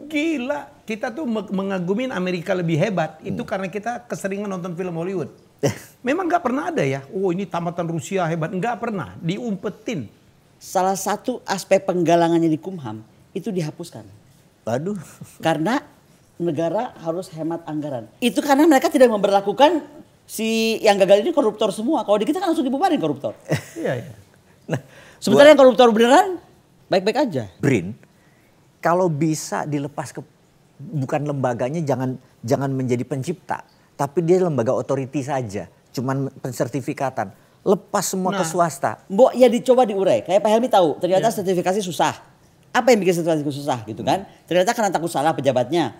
Gila, kita tuh mengagumin Amerika lebih hebat. Itu karena kita keseringan nonton film Hollywood. Memang nggak pernah ada ya, oh ini tamatan Rusia hebat. Nggak pernah, diumpetin. Salah satu aspek penggalangannya di Kumham itu dihapuskan. Waduh. Karena negara harus hemat anggaran. Itu karena mereka tidak memberlakukan si yang gagal ini koruptor semua. Kalau di kita kan langsung dibubarin koruptor. Iya, iya. Nah, Sementara yang koruptor beneran baik-baik aja. Brin, kalau bisa dilepas ke bukan lembaganya, jangan menjadi pencipta, tapi dia lembaga otoriti saja, cuman pensertifikatan. Lepas semua ke swasta. Mbok ya dicoba diurai. Kayak Pak Helmi tahu, ternyata sertifikasi susah. Apa yang bikin sertifikasi susah gitu kan? Ternyata karena takut salah pejabatnya.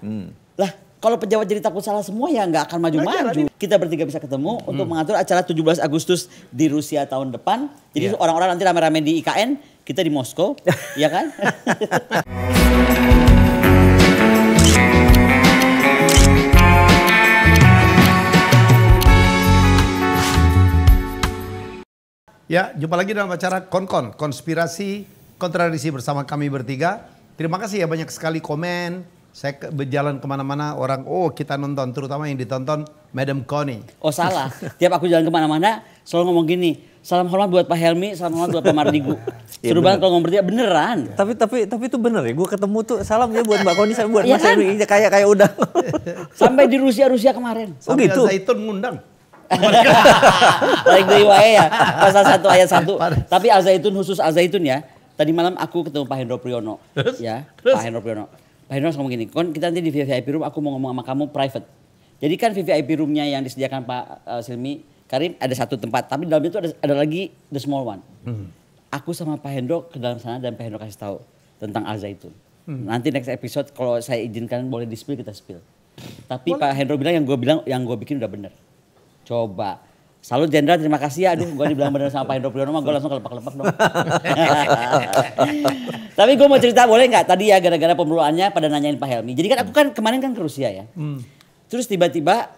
Lah, kalau pejabat jadi takut salah semua ya nggak akan maju-maju. Kita bertiga bisa ketemu untuk mengatur acara 17 Agustus di Rusia tahun depan. Jadi orang-orang nanti rame-rame di IKN, kita di Moskow, ya kan? Ya, jumpa lagi dalam acara Konkon, konspirasi kontradiksi bersama kami bertiga. Terima kasih ya, banyak sekali komen. Saya berjalan kemana-mana orang, oh kita nonton, terutama yang ditonton Madam Connie. Oh salah, tiap aku jalan kemana-mana selalu ngomong gini, salam hormat buat Pak Helmi, salam hormat buat Pak Mardigu. Seru banget kalau ngomong bertiga, beneran. Tapi itu bener ya, gue ketemu tuh salam ya buat Mbak Connie, buat Iya Mas Helmi, kayak udah. Sampai di Rusia kemarin. Sampai gitu? Zaitun ngundang. Baik dari wae ya, pasal 1 ayat 1. Tapi Al-Zaitun khusus Al-Zaitun ya. Tadi malam aku ketemu Pak Hendro Priyono. Ya, Pak Hendro Priyono. Pak Hendro ngomong gini, kon kita nanti di VIP room aku mau ngomong sama kamu private. Jadi kan VIP roomnya yang disediakan Pak Silmi Karim ada satu tempat, tapi dalam itu ada lagi the small one. Aku sama Pak Hendro ke dalam sana dan Pak Hendro kasih tahu tentang Al-Zaitun. Nanti next episode kalau saya izinkan boleh di spill kita spill. Tapi Pak Hendro bilang yang gue bikin udah bener. Coba. Salut Jenderal, terima kasih ya. Aduh, gue dibilang bener sama Pak Hendro Priyono mah gue langsung kelepak-kelepak dong. Tapi gue mau cerita boleh nggak? Tadi ya gara-gara pemulaannya pada nanyain Pak Helmi. Jadi kan aku kan kemarin kan ke Rusia ya. Terus tiba-tiba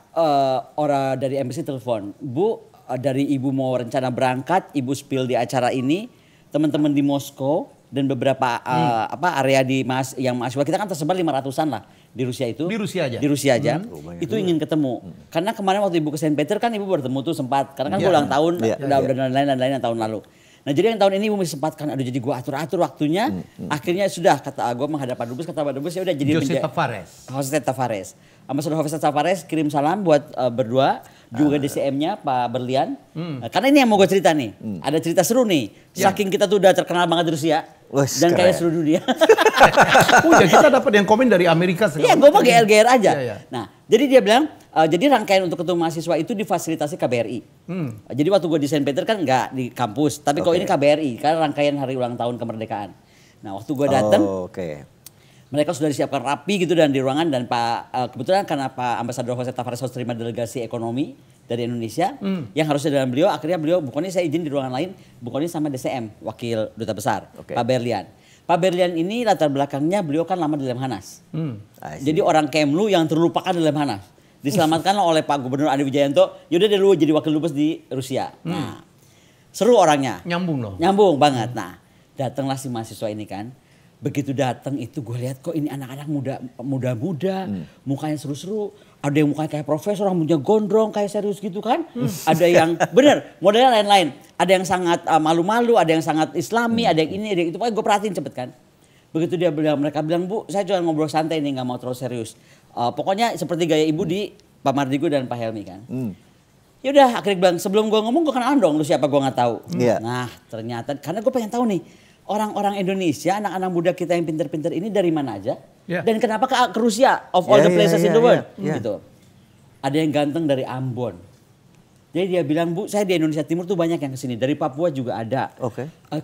orang dari embassy telepon, Bu, dari Ibu mau rencana berangkat, Ibu spill di acara ini, teman-teman di Moskow dan beberapa area yang mahasiswa kita kan tersebar 500-an lah. Di Rusia itu. Di Rusia aja? Di Rusia aja. Itu ingin ketemu. Karena kemarin waktu Ibu ke Saint Peter kan Ibu bertemu tuh sempat. Karena kan ulang tahun dan lain-lain yang tahun lalu. Nah jadi yang tahun ini Ibu sempatkan. Aduh jadi gue atur-atur waktunya. Akhirnya sudah kata gue menghadap Pak Dubes. Kata Pak Dubes ya udah jadi Jose Tavares. Jose Tavares. Ambassador Jose Tavares kirim salam buat berdua. Juga DCM-nya Pak Berlian. Karena ini yang mau gue cerita nih. Ada cerita seru nih. Saking kita tuh udah terkenal banget di Rusia. Dan kayak seluruh dunia. Ya kita dapat yang komen dari Amerika segala. Iya, gue mau GLGR aja. Ya. Nah, jadi dia bilang, jadi rangkaian untuk ketemu mahasiswa itu difasilitasi KBRI. Jadi waktu gue di Saint Peter kan nggak di kampus, tapi kalau ini KBRI, karena rangkaian hari ulang tahun kemerdekaan. Nah, waktu gue datang, mereka sudah disiapkan rapi gitu dan di ruangan dan kebetulan karena Pak Ambasador Jose Tavares harus terima delegasi ekonomi dari Indonesia yang harusnya dengan beliau, akhirnya beliau bukannya saya izin di ruangan lain, bukannya sama DCM wakil duta besar Pak Berlian. Pak Berlian ini latar belakangnya beliau kan lama di Lemhanas. Jadi orang Kemlu yang terlupakan di Lemhanas. Diselamatkan oleh Pak Gubernur Adi Wijayanto, yaudah dulu jadi wakil dubes di Rusia. Nah, seru orangnya. Nyambung loh. Nyambung banget. Nah, datanglah si mahasiswa ini kan. Begitu datang itu gue lihat kok ini anak-anak muda-muda, mukanya seru-seru. Ada yang mukanya kayak profesor, rambutnya gondrong, kayak serius gitu kan. Ada yang bener, modelnya lain-lain. Ada yang sangat malu-malu, ada yang sangat islami, ada yang ini, ada yang itu. Pokoknya gue perhatiin cepet kan. Begitu mereka bilang, Bu, saya cuma ngobrol santai nih, gak mau terlalu serius. Pokoknya seperti gaya ibu di Pak Mardigu dan Pak Helmi kan. Yaudah akhirnya bilang, sebelum gue ngomong gue kenalan dong, lu siapa gue gak tahu. Nah ternyata, karena gue pengen tahu nih. Orang-orang Indonesia, anak-anak muda kita yang pinter-pinter ini dari mana aja? Dan kenapa ke Rusia of all the places in the world? Gitu. Ada yang ganteng dari Ambon. Jadi dia bilang, Bu, saya di Indonesia Timur tuh banyak yang kesini. Dari Papua juga ada.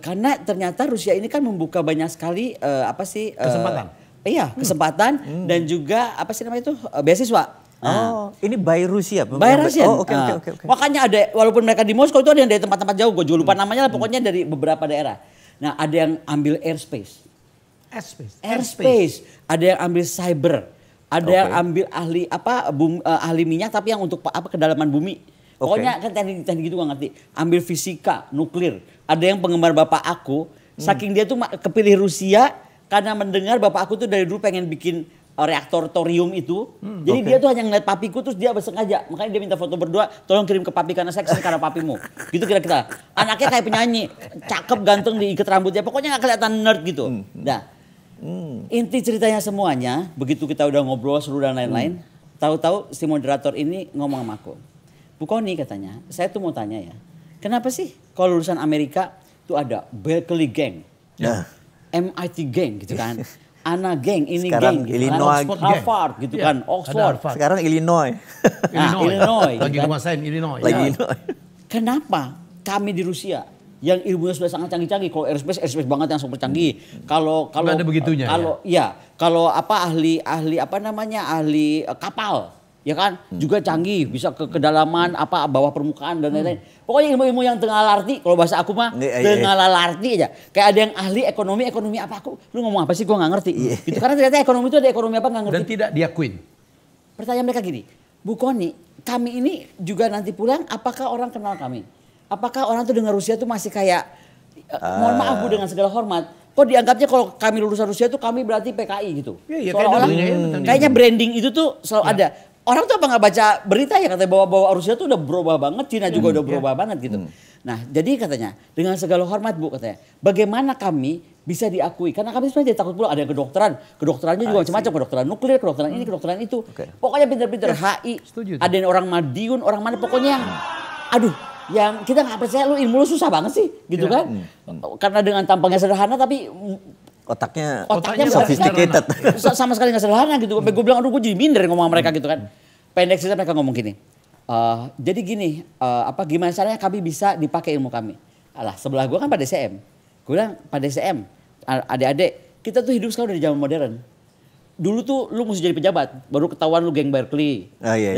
Karena ternyata Rusia ini kan membuka banyak sekali kesempatan. Iya, kesempatan dan juga apa sih namanya itu beasiswa. Nah, ini by Rusia. By Rusia. Oke. Makanya ada, walaupun mereka di Moskow itu ada yang dari tempat-tempat jauh. Gue juga lupa namanya lah. Pokoknya dari beberapa daerah. Nah, ada yang ambil airspace. Ada yang ambil cyber. Ada yang ambil ahli minyak tapi yang untuk kedalaman bumi. Pokoknya kan teknik gitu gak ngerti. Ambil fisika, nuklir. Ada yang penggemar bapak aku, saking dia tuh kepilih Rusia, karena mendengar bapak aku tuh dari dulu pengen bikin reaktor thorium itu. Jadi dia tuh hanya ngeliat papiku terus dia bersengaja. Makanya dia minta foto berdua, tolong kirim ke papi karena saya kesini karena papimu. Gitu kira-kira. Anaknya kayak penyanyi, cakep, ganteng, diikat rambutnya. Pokoknya gak kelihatan nerd gitu. Nah, inti ceritanya semuanya, begitu kita udah ngobrol seru dan lain-lain, tahu-tahu si moderator ini ngomong sama aku. Bu Kony katanya, saya tuh mau tanya ya, kenapa sih kalau lulusan Amerika tuh ada Berkeley Gang, MIT Gang gitu kan. Ana Gang, ini sekarang Gang, gitu Illinois, kan? Harvard gitu kan, Oxford. Sekarang Illinois. Illinois. Lagi gitu kan. nguasain Illinois. Lagi Ya. Illinois. Kenapa kami di Rusia yang ilmunya sudah sangat canggih-canggih, kalau aerospace banget yang super canggih. Kalau Nggak ada begitunya, kalau ahli kapal, ya kan, juga canggih, bisa ke kedalaman bawah permukaan dan lain-lain. Pokoknya ilmu-ilmu yang tengah larti, kalau bahasa aku mah tengah larti aja. Kayak ada yang ahli ekonomi apa, lu ngomong apa sih, gua nggak ngerti. Gitu, karena ternyata ekonomi itu ada ekonomi apa nggak ngerti. Dan tidak diakuin. Pertanyaan mereka gini, Bu Kony, kami ini juga nanti pulang, apakah orang kenal kami? Apakah orang tuh dengar Rusia tuh masih kayak, mohon maaf Bu dengan segala hormat, kok dianggapnya kalau kami lulusan Rusia tuh kami berarti PKI gitu. Iya, Seolah-olah kayaknya branding itu tuh selalu ada. Orang tuh apa nggak baca berita ya, katanya bawa Rusia tuh udah berubah banget, Cina juga udah berubah banget gitu. Nah jadi katanya, dengan segala hormat Bu katanya, bagaimana kami bisa diakui? Karena kami sebenarnya takut pula ada yang kedokterannya juga macam-macam, kedokteran nuklir, kedokteran ini, kedokteran itu. Pokoknya pinter-pinter, HI, ada yang orang Madiun, orang mana, pokoknya yang, aduh, yang kita nggak percaya, lu ilmu lu susah banget sih, gitu kan? Karena dengan tampangnya sederhana tapi Otaknya sophisticated. Sama sekali nggak sederhana gitu. Gue bilang, aduh gue jadi minder ngomong sama mereka gitu kan. Pendek cerita mereka ngomong gini. Jadi gini, gimana caranya kami bisa dipakai ilmu kami? Alah, sebelah gue kan pada DCM. Gue bilang, pada DCM, adik-adik, kita tuh hidup sekarang udah di zaman modern. Dulu tuh lu mesti jadi pejabat, baru ketahuan lu geng Berkeley.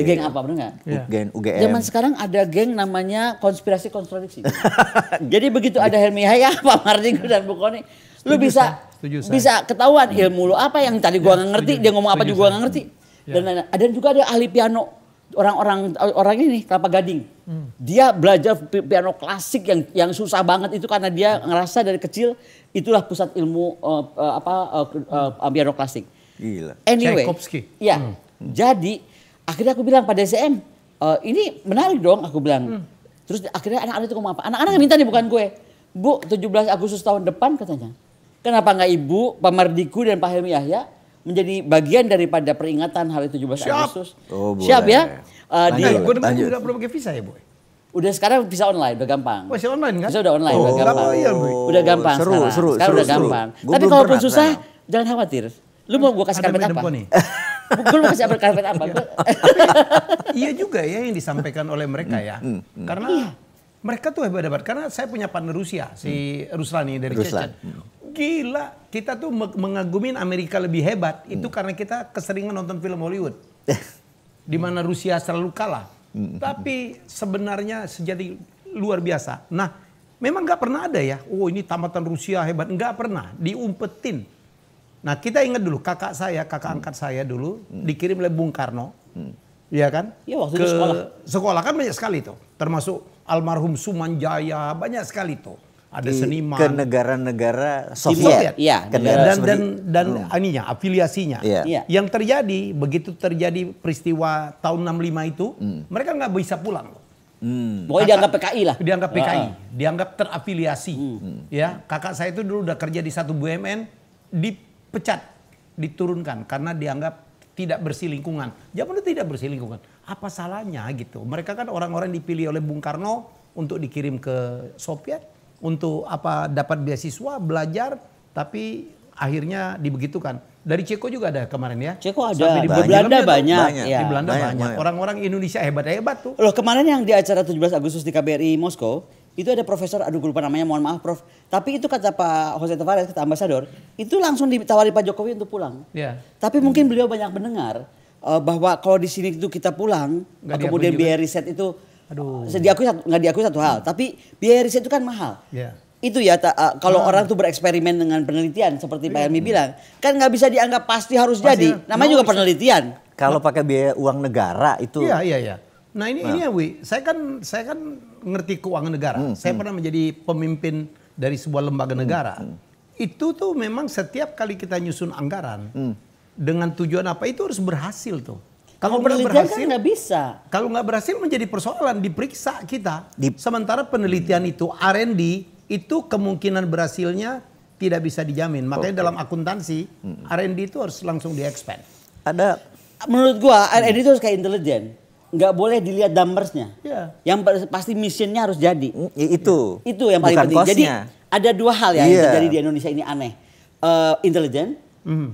Geng apa, bener nggak? Geng UGM. Zaman sekarang ada geng namanya konspirasi kontradiksi. Jadi begitu ada Helmi Yahya, Pak Mardinggu dan Bu Kony, lu bisa ketahuan ilmu lu apa yang tadi gua nggak ngerti, dia ngomong apa juga gua nggak ngerti. Dan ada juga ada ahli piano, orang ini Kelapa Gading. Dia belajar piano klasik yang susah banget itu karena dia ngerasa dari kecil itulah pusat ilmu piano klasik. Gila. Anyway, Tchaikovsky. Ya. Jadi akhirnya aku bilang pada SM, ini menarik dong aku bilang. Terus akhirnya anak-anak itu ngomong apa? Anak-anak yang minta nih bukan gue. Bu, 17 Agustus tahun depan katanya. Kenapa nggak Ibu, Pak Mardinggu dan Pak Helmi Yahya menjadi bagian daripada peringatan hari 17 Agustus? Oh, Siap ya? Gue dengar nggak perlu pakai visa ya, Boy? Udah sekarang bisa online, udah gampang. Masih online kan? Bisa udah online, udah gampang. Iya, udah gampang sekarang udah gampang. Tapi kalau pun susah, jangan khawatir. Lu mau gue kasih karpet apa? Gue mau kasih karpet apa? Iya juga ya yang disampaikan oleh mereka ya. Karena mereka tuh hebat-hebat. Karena saya punya partner Rusia, si Ruslani dari Chechen. Gila, kita tuh mengagumin Amerika lebih hebat. Itu karena kita keseringan nonton film Hollywood. Di mana Rusia selalu kalah. Tapi sebenarnya sejati luar biasa. Nah, memang nggak pernah ada ya. Oh ini tamatan Rusia hebat. Nggak pernah, diumpetin. Nah kita ingat dulu kakak angkat saya dulu dikirim oleh Bung Karno, ya kan? Iya waktu itu sekolah kan banyak sekali tuh, termasuk almarhum Sumanjaya banyak sekali tuh. Ada seniman ke negara-negara Soviet. Iya. Dan aninya afiliasinya. Iya. Yang terjadi begitu terjadi peristiwa tahun 65 itu, mereka nggak bisa pulang. Pokoknya dianggap PKI lah. Dianggap PKI, dianggap terafiliasi. Ya, kakak saya itu dulu udah kerja di satu BUMN, dipecat, diturunkan karena dianggap tidak bersih lingkungan. Zaman itu tidak bersih lingkungan. Apa salahnya gitu? Mereka kan orang-orang dipilih oleh Bung Karno untuk dikirim ke Soviet, untuk dapat beasiswa, belajar, tapi akhirnya dibegitukan. Dari Ceko juga ada kemarin ya. Ceko ada. Sampai di Belanda banyak. Di Belanda banyak. Orang-orang Indonesia hebat-hebat tuh. Loh kemarin yang di acara 17 Agustus di KBRI Moskow, itu ada profesor, aduh gue lupa namanya, mohon maaf Prof. Tapi itu kata Pak Jose Tavares, kata ambasador, itu langsung ditawari Pak Jokowi untuk pulang. Yeah. Tapi mungkin beliau banyak mendengar bahwa kalau di sini itu kita pulang, kemudian biaya riset itu, nggak diakui satu hal, tapi biaya riset itu kan mahal. Yeah. Itu ya, kalau orang tuh bereksperimen dengan penelitian seperti Pak Helmi bilang, kan nggak bisa dianggap pasti harus jadi. Namanya juga penelitian. Kalau pakai biaya uang negara itu. Iya. Nah ini ya Wi, saya kan ngerti keuangan negara. Saya pernah menjadi pemimpin dari sebuah lembaga negara. itu tuh memang setiap kali kita nyusun anggaran dengan tujuan apa itu harus berhasil tuh. Kalau Kalau nggak penelitian berhasil, kan nggak bisa. kalau nggak berhasil menjadi persoalan diperiksa kita. Sementara penelitian itu R&D itu kemungkinan berhasilnya tidak bisa dijamin. Makanya dalam akuntansi R&D itu harus langsung di-expand. Ada Menurut gua R&D itu harus kayak intelijen. Nggak boleh dilihat numbersnya. Iya. Yang pasti missionnya harus jadi. itu. Itu yang paling Bukan penting. Jadi cost-nya. ada dua hal ya yang Iya. terjadi di Indonesia ini aneh. Intelijen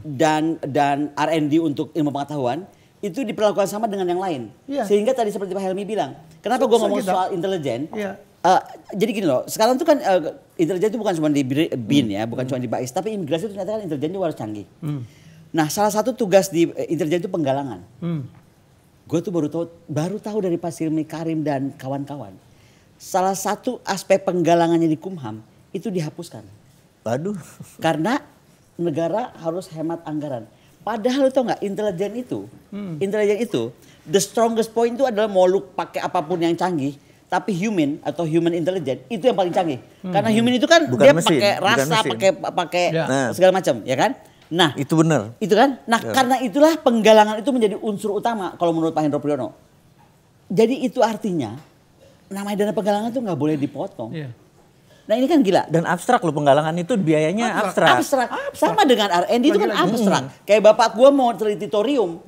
dan R&D untuk ilmu pengetahuan itu diperlakukan sama dengan yang lain. Iya. Sehingga tadi seperti Pak Helmi bilang, kenapa gue ngomong kita. soal intelijen? Iya. Jadi gini loh, sekarang tuh kan intelijen itu bukan cuma di BIN ya, bukan cuma di BAIS, tapi imigrasi itu ternyata kan intelijen itu harus canggih. Nah, salah satu tugas di intelijen itu penggalangan. Gue tuh baru tahu dari Pak Silmi Karim dan kawan-kawan. Salah satu aspek penggalangannya di Kumham itu dihapuskan. Waduh. Karena negara harus hemat anggaran. Padahal lu tau nggak intelijen itu the strongest point itu adalah mau lu pakai apapun yang canggih, tapi human atau human intelligence itu yang paling canggih. Karena human itu kan Bukan dia mesin, pakai bukan rasa, mesin. pakai Nah. segala macam, ya kan? Nah, Itu benar. itu kan. Nah, karena itulah penggalangan itu menjadi unsur utama kalau menurut Pak Hendro Priyono. Jadi itu artinya namanya dana penggalangan itu nggak boleh dipotong. Iya. Nah ini kan gila. Dan abstrak loh, penggalangan itu biayanya abstrak. Abstrak. Sama dengan R&D itu kan abstrak. Kayak bapak gua mau teliti thorium.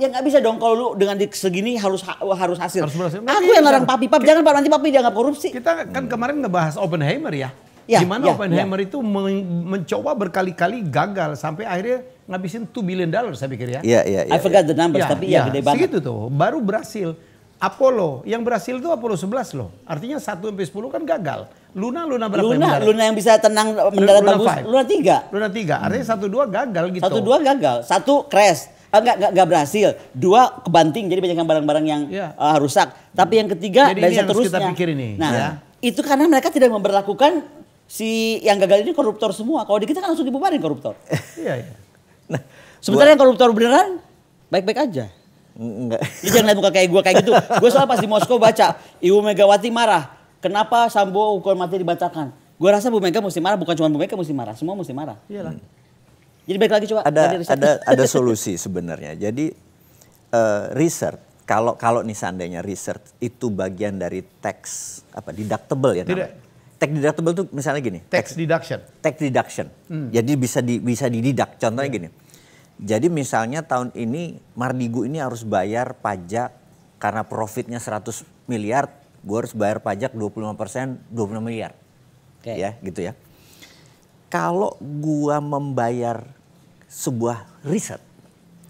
Ya nggak bisa dong kalau lu dengan segini harus hasil. Harus berhasil. Aku yang larang papi, jangan Pak nanti papi dianggap korupsi. Kita kan kemarin ngebahas Oppenheimer ya. Ya, Gimana ya, Oppenheimer itu mencoba berkali-kali gagal sampai akhirnya ngabisin $2 billion saya pikir ya. Iya. I forgot the numbers tapi ya gede banget. Segitu tuh, baru berhasil. Apollo, yang berhasil tuh Apollo 11 loh. Artinya 1-10 kan gagal. Luna berapa yang mendarat? Luna yang bisa tenang mendarat Luna bagus. 5. Luna 3. Luna 3, artinya 1-2 gagal gitu. 1-2 gagal. 1 crash. Enggak berhasil. 2 kebanting jadi banyak yang barang-barang yang rusak. Tapi yang ketiga Jadi dan ini yang harus seterusnya. kita pikir ini, Nah, ya. itu karena mereka tidak memperlakukan si yang gagal ini koruptor semua. Kalau di kita kan langsung dibubarin koruptor. Iya. Nah, Sementara yang koruptor beneran baik-baik aja. enggak. Lu jangan lihat muka kayak gue kayak gitu. Gue soal pas di Moskow baca Ibu Megawati marah. Kenapa Sambo hukuman mati dibacakan? Gue rasa Bu Mega mesti marah, bukan cuma Bu Mega mesti marah, semua mesti marah. Iyalah. Jadi baik lagi coba. Ada solusi sebenarnya. Jadi research kalau nih seandainya research itu bagian dari tax deductible ya namanya. Tax deductible tuh misalnya gini. Tax deduction. Tax deduction. Jadi bisa dididak. Contohnya gini. Jadi misalnya tahun ini Mardigu ini harus bayar pajak karena profitnya 100 miliar, gue harus bayar pajak 25%, 26 miliar. Oke. Ya, gitu ya. Kalau gua membayar sebuah riset,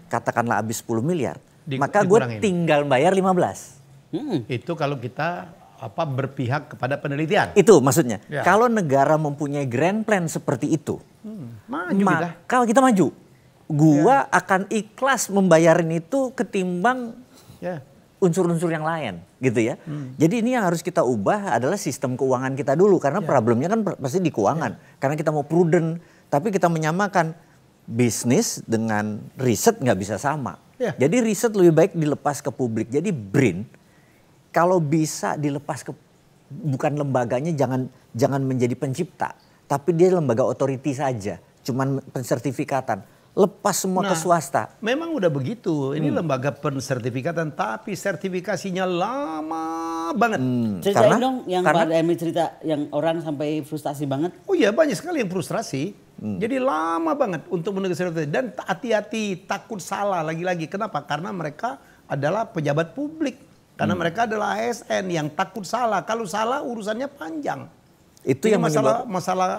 katakanlah habis 10 miliar, maka gue dikurangin. tinggal bayar 15. Itu kalau kita berpihak kepada penelitian. Itu maksudnya. Ya. Kalau negara mempunyai grand plan seperti itu, Maju kita. kalau kita maju, gua akan ikhlas membayarin itu ketimbang Ya. unsur-unsur yang lain, gitu ya. Jadi ini yang harus kita ubah adalah sistem keuangan kita dulu, karena problemnya kan pasti di keuangan. Karena kita mau prudent, tapi kita menyamakan bisnis dengan riset nggak bisa sama. Ya. Jadi riset lebih baik dilepas ke publik. Jadi BRIN kalau bisa dilepas ke bukan lembaganya, jangan menjadi pencipta, tapi dia lembaga otoriti saja, cuman pensertifikatan. Lepas semua ke swasta. Memang udah begitu. Ini lembaga pensertifikatan, tapi sertifikasinya lama banget. Ceritain dong yang Pak Emil cerita yang orang sampai frustasi banget. Oh iya, banyak sekali yang frustrasi. Jadi lama banget untuk menegak sertifikasi. Dan hati-hati, takut salah lagi-lagi. Kenapa? Karena mereka adalah pejabat publik. Karena mereka adalah ASN yang takut salah. Kalau salah urusannya panjang. Itu ini yang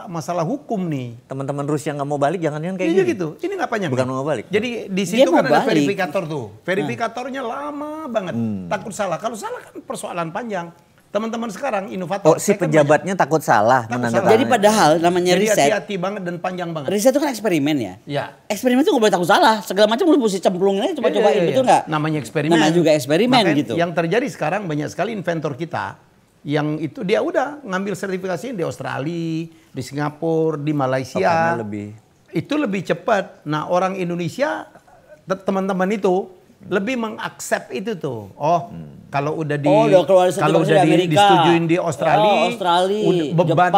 masalah hukum nih. Teman-teman Rusia nggak mau balik, jangan kayak Iya gini. gitu. Ini nggak panjang. Bukan nih. mau balik. Jadi di Dia situ mau kan ada balik. verifikator tuh. Verifikatornya lama banget. Takut salah. Kalau salah kan persoalan panjang. Teman-teman sekarang inovator. Oh, si pejabatnya takut salah menandatangani. Jadi padahal namanya Jadi riset. hati-hati banget dan panjang banget. Riset itu kan eksperimen ya. Ya. Eksperimen itu nggak boleh takut salah. Segala macam lu mesti cemplungin aja coba-cobain, betul nggak? Namanya eksperimen. Namanya juga eksperimen Makanya gitu. Yang terjadi sekarang banyak sekali inventor kita yang itu dia udah ngambil sertifikasi di Australia, di Singapura, di Malaysia. Karena lebih Itu lebih cepat. Nah, orang Indonesia teman-teman itu lebih mengaccept itu tuh. Kalau udah udah keluar kalau sertifikasi udah di Amerika. disetujuin di Australia, Australia, beban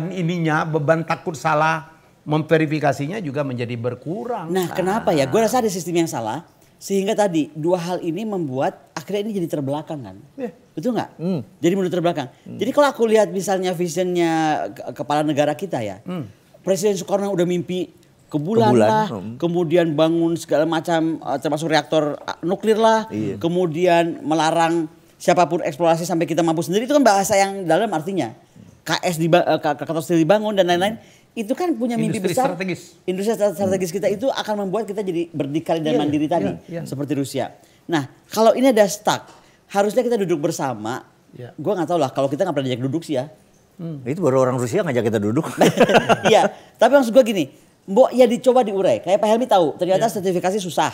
Jepang. beban takut salah memverifikasinya juga menjadi berkurang. Nah, kenapa ya? Gue rasa ada sistem yang salah. Sehingga tadi dua hal ini membuat akhirnya ini jadi terbelakang kan. Betul nggak? Jadi menurut terbelakang. Jadi kalau aku lihat misalnya visionnya kepala negara kita ya. Presiden Soekarno udah mimpi ke bulan lah. Kemudian bangun segala macam termasuk reaktor nuklir lah. Kemudian melarang siapapun eksplorasi sampai kita mampu sendiri. Itu kan bahasa yang dalam artinya. Krakatau Steel dibangun dan lain-lain. Itu kan punya mimpi besar. Industri strategis kita itu akan membuat kita jadi berdikari dan mandiri tadi. Seperti Rusia. Nah kalau ini ada stuck. Harusnya kita duduk bersama. Gue gak tahu lah kalau kita gak pernah diajak duduk sih ya. Itu baru orang Rusia ngajak kita duduk. Iya. Tapi maksud gue gini. Mbok ya dicoba diurai. Kayak Pak Helmi tahu. Ternyata sertifikasi susah.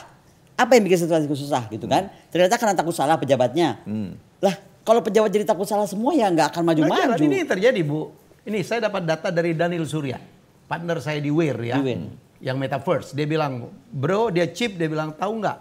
Apa yang bikin sertifikasi susah gitu kan. Ternyata karena takut salah pejabatnya. Lah kalau pejabat jadi takut salah semua ya gak akan maju-maju. Ini terjadi Bu. Ini saya dapat data dari Daniel Surya, partner saya di Wear ya, yang Metaverse. Dia bilang, bro dia chip, dia bilang tahu nggak,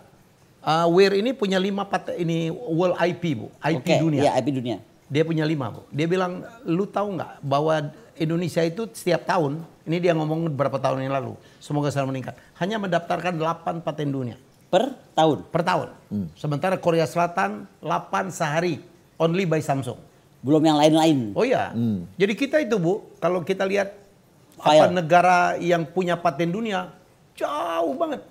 Wear ini punya 5 paten ini world IP Bu, IP dunia. Iya IP dunia. Dia punya 5 Bu. Dia bilang, lu tahu nggak bahwa Indonesia itu setiap tahun, ini dia ngomong beberapa tahun yang lalu, semoga selalu meningkat, hanya mendaftarkan 8 paten dunia. Per tahun? Per tahun. Sementara Korea Selatan 8 sehari, only by Samsung. Belum yang lain-lain. Oh iya. Jadi kita itu Bu, kalau kita lihat apa negara yang punya paten dunia, jauh banget.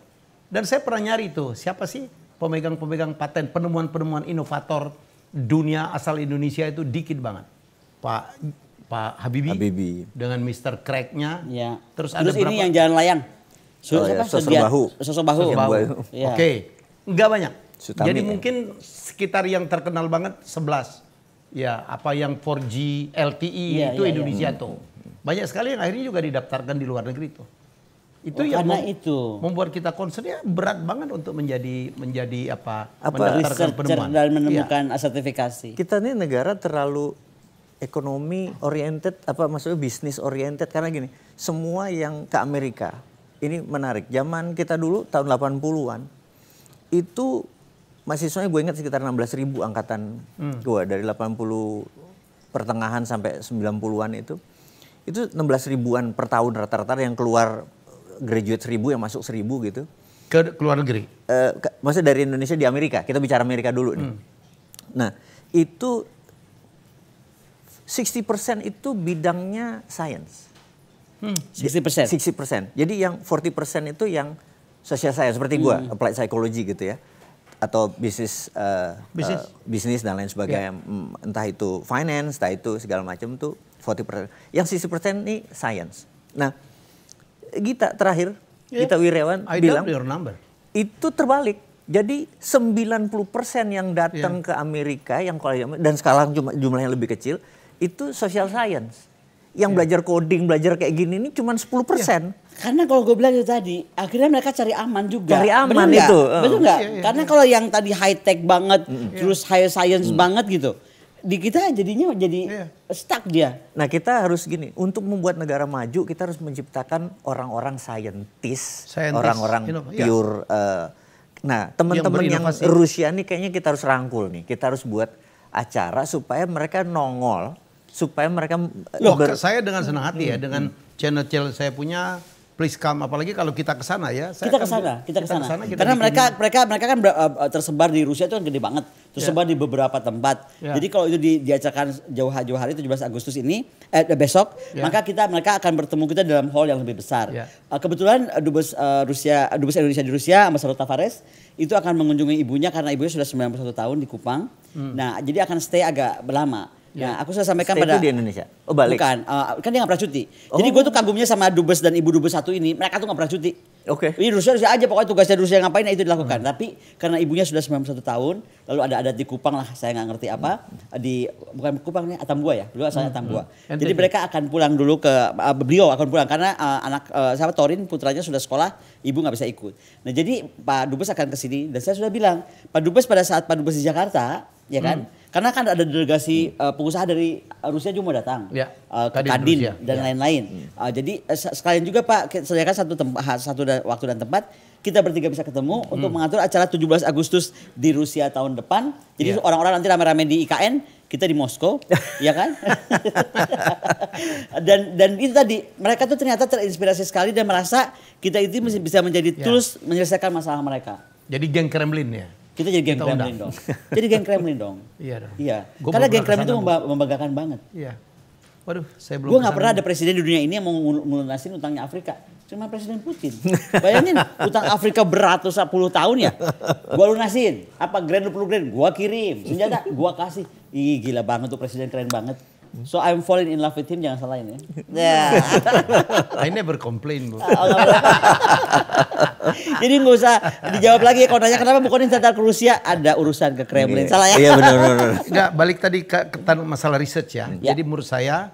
Dan saya pernah nyari itu, siapa sih pemegang-pemegang paten, penemuan-penemuan inovator dunia asal Indonesia itu dikit banget. Pak Habibie dengan Mr. Craig-nya. Ya. Terus ada ini berapa? yang jalan layang. Sosok bahu. Ya. Oke. Enggak banyak. Sutami, jadi mungkin sekitar yang terkenal banget 11. Ya, apa yang 4G LTE itu Indonesia tuh. Banyak sekali yang akhirnya juga didaftarkan di luar negeri tuh. Itu yang membuat kita concern ya berat banget untuk menjadi mendaftarkan penemuan dan menemukan sertifikasi. Kita ini negara terlalu ekonomi oriented, maksudnya bisnis oriented karena gini, semua yang ke Amerika ini menarik. Zaman kita dulu tahun 80-an itu mahasiswanya gue ingat sekitar 16.000 angkatan gue dari 80 pertengahan sampai 90-an itu 16 ribuan per tahun rata-rata yang keluar graduate 1.000 yang masuk 1.000 gitu. Ke luar negeri? Maksudnya dari Indonesia di Amerika, kita bicara Amerika dulu nih. Nah itu 60% itu bidangnya science. 60%? 60%. Jadi yang 40% itu yang social science seperti gue, applied psychology gitu ya. Atau bisnis dan lain sebagainya, entah itu finance, entah itu segala macam tuh 40%. Yang 60% ini science. Nah, Gita terakhir, Gita Wirjawan bilang itu terbalik. Jadi 90% yang datang ke Amerika yang dan sekarang jumlahnya lebih kecil itu social science. Yang belajar coding, belajar kayak gini ini cuma 10%. Karena kalau gue bilang itu tadi, akhirnya mereka cari aman juga. Cari aman itu. Betul nggak? Karena kalau yang tadi high tech banget, terus high science banget gitu, di kita jadinya jadi stuck dia. Nah kita harus gini, untuk membuat negara maju kita harus menciptakan orang-orang scientist, orang-orang pure. Nah teman-teman yang Rusia nih kayaknya kita harus rangkul nih, kita harus buat acara supaya mereka nongol. Supaya mereka saya dengan senang hati ya dengan channel saya punya please come, apalagi kalau kita ke sana ya. Kita ke sana. Karena mereka kan tersebar di Rusia itu kan gede banget, tersebar di beberapa tempat. Jadi kalau itu diacarkan jauh-jauh hari 17 Agustus ini besok, maka mereka akan bertemu kita dalam hall yang lebih besar. Kebetulan dubes Indonesia di Rusia, Ambassador Tavares itu akan mengunjungi ibunya karena ibunya sudah 91 tahun di Kupang. Nah, jadi akan stay agak lama. Nah, aku sudah sampaikan pada di Indonesia. Oh, balik. Bukan, kan dia nggak pernah cuti. Jadi gue tuh kagumnya sama dubes dan ibu dubes satu ini, mereka tuh nggak pernah cuti. Oke. Ini Rusia aja pokoknya tugasnya Rusia ngapain itu dilakukan. Tapi karena ibunya sudah 91 tahun, lalu ada adat di Kupang lah, saya nggak ngerti apa. Bukan Kupang nih, Atambua ya, dulu asalnya Atambua. Jadi mereka akan pulang dulu ke beliau akan pulang karena sahabat Torin putranya sudah sekolah, ibu nggak bisa ikut. Nah jadi Pak Dubes akan ke sini dan saya sudah bilang, Pak Dubes pada saat Pak Dubes di Jakarta, ya kan? Karena kan ada delegasi pengusaha dari Rusia juga mau datang ke Kadin dan lain-lain. Jadi sekalian juga Pak sediakan satu waktu dan tempat kita bertiga bisa ketemu untuk mengatur acara 17 Agustus di Rusia tahun depan. Jadi orang-orang nanti rame-rame di IKN, kita di Moskow, ya kan? dan itu tadi, mereka tuh ternyata terinspirasi sekali dan merasa kita itu bisa menjadi tools menyelesaikan masalah mereka. Jadi geng Kremlin ya? Kita jadi geng Kremlin dong. Jadi geng Kremlin dong. Iya dong. Iya. Gua Karena belum geng pernah Kremlin itu kesana, membanggakan banget. Iya. Waduh, saya belum Gue nggak kesana. pernah ada presiden di dunia ini yang mau melunasin utangnya Afrika. Cuma Presiden Putin. Bayangin utang Afrika beratus puluh tahun ya. Gue lunasin. Apa grand 20 grand? Gue kirim. Senjata gue kasih. Ih gila banget tuh presiden, keren banget. So I'm falling in love with him, jangan salahin ya. I never complain, Bu. Jadi nggak usah dijawab lagi kalau nanya kenapa bukan senjata ke Rusia, ada urusan ke Kremlin. Salah ya? Iya benar. Enggak, balik tadi ke masalah research ya. Ya. Jadi menurut saya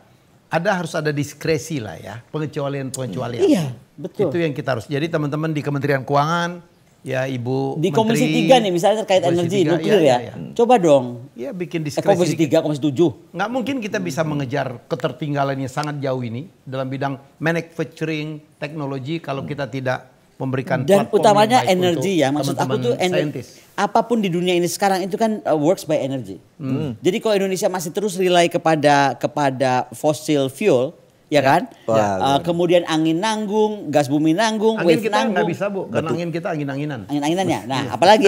harus ada diskresi lah ya, pengecualian. Iya, betul. Itu yang kita harus. Jadi teman-teman di Kementerian Keuangan, ya Ibu Di Menteri, Komisi 3 nih misalnya terkait Komisi energi 3, nuklir ya. iya. Coba dong. Ya bikin diskresi. Komisi 3, Komisi 7. Nggak mungkin kita bisa mengejar ketertinggalan yang sangat jauh ini dalam bidang manufacturing teknologi kalau kita tidak memberikan Dan platform utamanya yang baik energi untuk ya. Maksud aku tuh scientist. apapun di dunia ini sekarang itu kan works by energy. Jadi kalau Indonesia masih terus rely kepada fossil fuel, ya kan? Wah, Kemudian angin nanggung, gas bumi nanggung, Angin wave kita nggak nanggung. bisa, Bu, karena angin kita angin-anginan. Angin-anginannya. Nah, apalagi?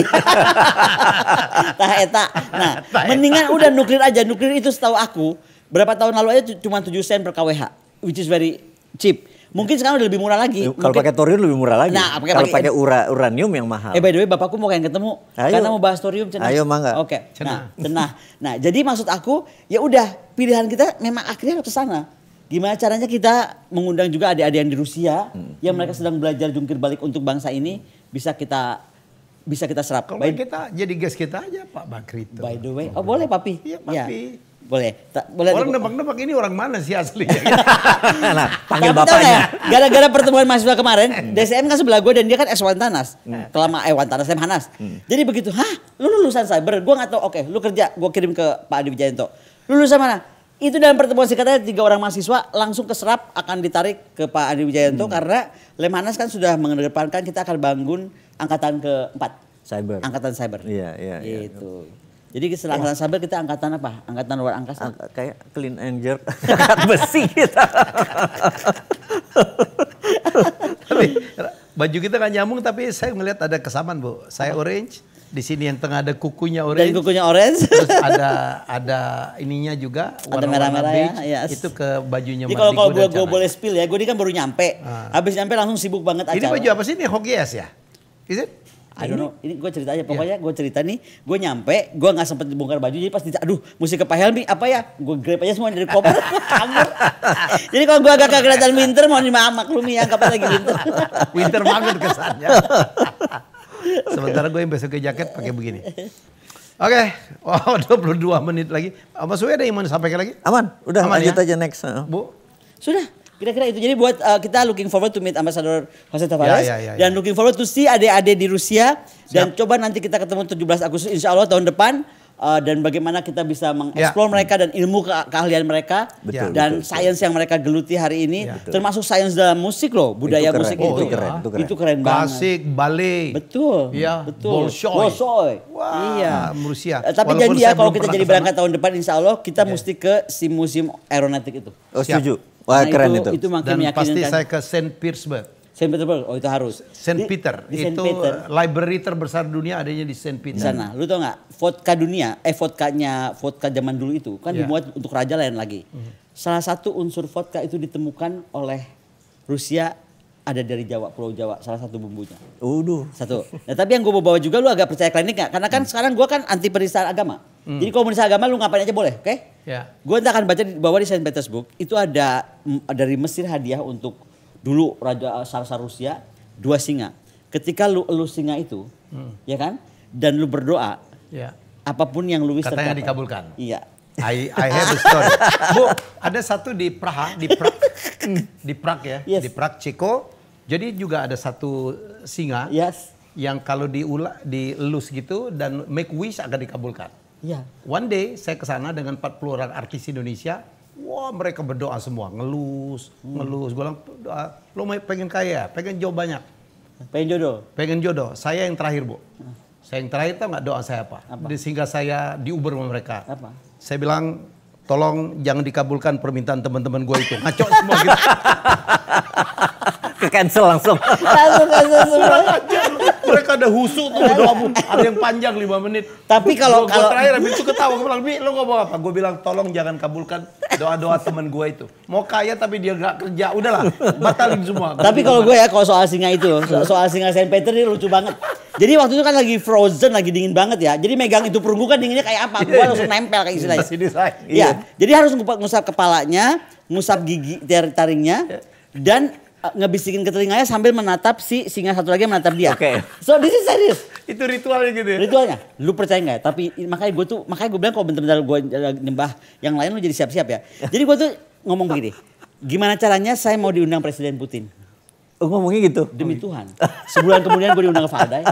Tah eta. Nah, mendingan udah nuklir aja. Nuklir itu setahu aku berapa tahun lalu aja cuma 7 sen per kWh, which is very cheap. Mungkin sekarang udah lebih murah lagi. Kalau pakai thorium lebih murah lagi. Nah, kalau pakai uranium yang mahal. By the way, bapakku mau kayak ketemu Ayo. karena mau bahas thorium cenah. Ayo, mangga. Oke. Cenah. Nah, jadi maksud aku ya udah pilihan kita memang akhirnya ke sana. Gimana caranya kita mengundang juga adik-adik yang di Rusia yang mereka sedang belajar jungkir balik untuk bangsa ini bisa kita serap. Kalau By, kita jadi guest kita aja Pak Bakri itu. by the way, oh boleh Papi? Iya, Ya. Papi. Boleh. Boleh. Orang nebak-nebak ini orang mana sih aslinya? Nah, panggil Tapi tahu bapaknya. nggak ya, gara-gara pertemuan mahasiswa kemarin, DSM kan sebelah gue dan dia kan S1 Tanas. Wan Tanas, M Hanas. Jadi begitu, lu lulusan cyber? Gue nggak tahu, oke, lu kerja, gue kirim ke Pak Adi Wijayanto. Lu lulusan mana? Itu dalam pertemuan singkatnya 3 orang mahasiswa langsung keserap akan ditarik ke Pak Adi Wijayanto karena Lemhanas kan sudah mengedepankan kita akan bangun angkatan ke-4. Cyber. Angkatan cyber. Iya. Gitu. Jadi setelah angkatan cyber kita angkatan apa? Angkatan luar angkasa. Kayak clean and jerk. Angkat besi kita. Tapi baju kita nggak nyambung, tapi saya melihat ada kesamaan, Bu. Saya orange, di sini yang tengah ada kukunya Dan orange. kukunya orange. Terus ada ininya juga Ada warna-warna merah-merah ya, beige. yes. Itu ke bajunya Jadi kalau Mardigo dan gue Cana. boleh spill ya, gue ini kan baru nyampe. Habis nyampe langsung sibuk banget acara. Ini baju apa sih? Ini Hogias ya? Is it? I don't know, ini gue cerita aja. Pokoknya gue cerita nih, gue nyampe, gue gak sempet bongkar baju. Jadi pas aduh mesti ke Pak Helmi, apa ya? Gue grab aja semua dari koper, kabur. Jadi kalau gue agak kelihatan winter, mau maklumi ya, kapan lagi winter. Winter banget kesannya. Sementara gue yang besok ke jaket pakai begini. Oke, wow 22 menit lagi. Mas Uwe ada yang mau disampaikan lagi? Aman, udah Aman lanjut ya? aja next. Bu? Sudah, kira-kira itu. Jadi buat kita looking forward to meet Ambassador Jose Tavares. Ya. Dan looking forward to see adik-adik di Rusia. Dan coba nanti kita ketemu 17 Agustus insya Allah tahun depan. Dan bagaimana kita bisa mengeksplor mereka dan ilmu keahlian mereka. Betul, dan betul. sains yang mereka geluti hari ini. Termasuk sains dalam musik loh, budaya Itu keren. musik Oh, itu. itu keren, itu keren. Itu keren banget. Klasik, ballet. Betul. Iya, betul. Bolshoi. Wah, Iya. Rusia. Tapi Walaupun janji saya ya kalau belum kita pernah jadi kesana. berangkat tahun depan insya Allah kita mesti ke si museum aeronautik itu. Oh Siap. setuju. Wah Nah, keren itu. Itu makin Dan pasti meyakinkan. saya ke Saint Petersburg. Saint Petersburg, oh itu harus. Saint Peter, Di Saint itu Peter. library terbesar dunia adanya di Saint Di Peter. sana. Lu tau nggak? Vodka zaman dulu itu kan Iya. dibuat untuk raja lain lagi. Salah satu unsur vodka itu ditemukan oleh Rusia ada dari Jawa, Pulau Jawa, salah satu bumbunya. Satu. Nah tapi yang gue bawa juga lu agak percaya klinik nggak? Karena kan sekarang gue kan anti penistaan agama. Jadi kalau menista agama lu ngapain aja boleh, oke? Ya. Gue entah akan baca bahwa di Saint Petersburg itu ada dari Mesir hadiah untuk dulu Raja Tsar Rusia 2 singa. Ketika lu singa itu, ya kan? Dan lu berdoa, Ya. apapun yang lu wish Katanya tercapai. dikabulkan. Iya. I have a story. Bu, ada satu di Praha, di Prague ya, Yes. di Prague, Ceko. Jadi juga ada satu singa Yes. yang kalau dielus gitu dan make wish akan dikabulkan. Iya. One day saya ke sana dengan 40 orang artis Indonesia. Wah mereka berdoa semua, ngelus. Gue bilang, lo mau pengen kaya, pengen jauh banyak. Pengen jodoh. Pengen jodoh. Saya yang terakhir, Bu. Saya yang terakhir tahu nggak doa saya apa? Sehingga saya diuber sama mereka. Apa? Saya bilang, tolong jangan dikabulkan permintaan teman-teman gue itu. Ngaco semua gitu. Ke cancel langsung. Langsung semua. Mereka ada husu tuh doa, ada yang panjang 5 menit. Tapi kalau Gua terakhir habis itu ketawa, gue bilang, Bi, lo ngomong apa? Gue bilang, tolong jangan kabulkan doa-doa teman gue itu. Mau kaya tapi dia gak kerja, udahlah, batalin semua. Tapi kalau gue ya, kalau soal singa itu, soal singa Saint Peter ini lucu banget. Jadi waktu itu kan lagi frozen, lagi dingin banget ya. Jadi megang itu perunggu kan dinginnya kayak apa? Gue langsung nempel kayak istilahnya. Sini saya. Iya. Jadi harus ngusap kepalanya, ngusap gigi taringnya, dan ngebisikin ke telinganya sambil menatap si singa satu lagi menatap dia. Oke. So this is serious. Itu ritualnya gitu ya? Ritualnya. Lu percaya nggak? Tapi makanya gue bilang kalau bener-bener gue nyembah yang lain lu jadi siap-siap ya. Jadi gue tuh ngomong begini. Gimana caranya saya mau diundang Presiden Putin? Oh, ngomongnya gitu? Demi Tuhan. Sebulan kemudian gue diundang ke Valdai.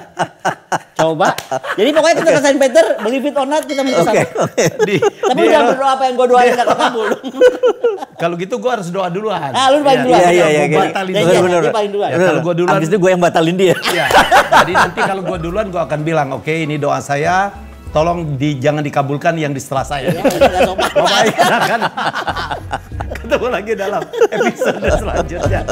Coba. Jadi pokoknya kita ke Saint Peter, believe it or not kita minta sama. Tapi jangan berdoa apa yang gue doain gak kekabul. Kalau gitu gue harus doa duluan. Lu paling duluan. Iya. Batalin Bener. Dia paling duluan. Ya, kalau gue duluan. Abis itu gue yang batalin dia. Ya. Jadi nanti kalau gue duluan gue akan bilang, oke, ini doa saya, tolong jangan dikabulkan yang di setelah saya. Bapak kan. Ketemu lagi dalam episode selanjutnya.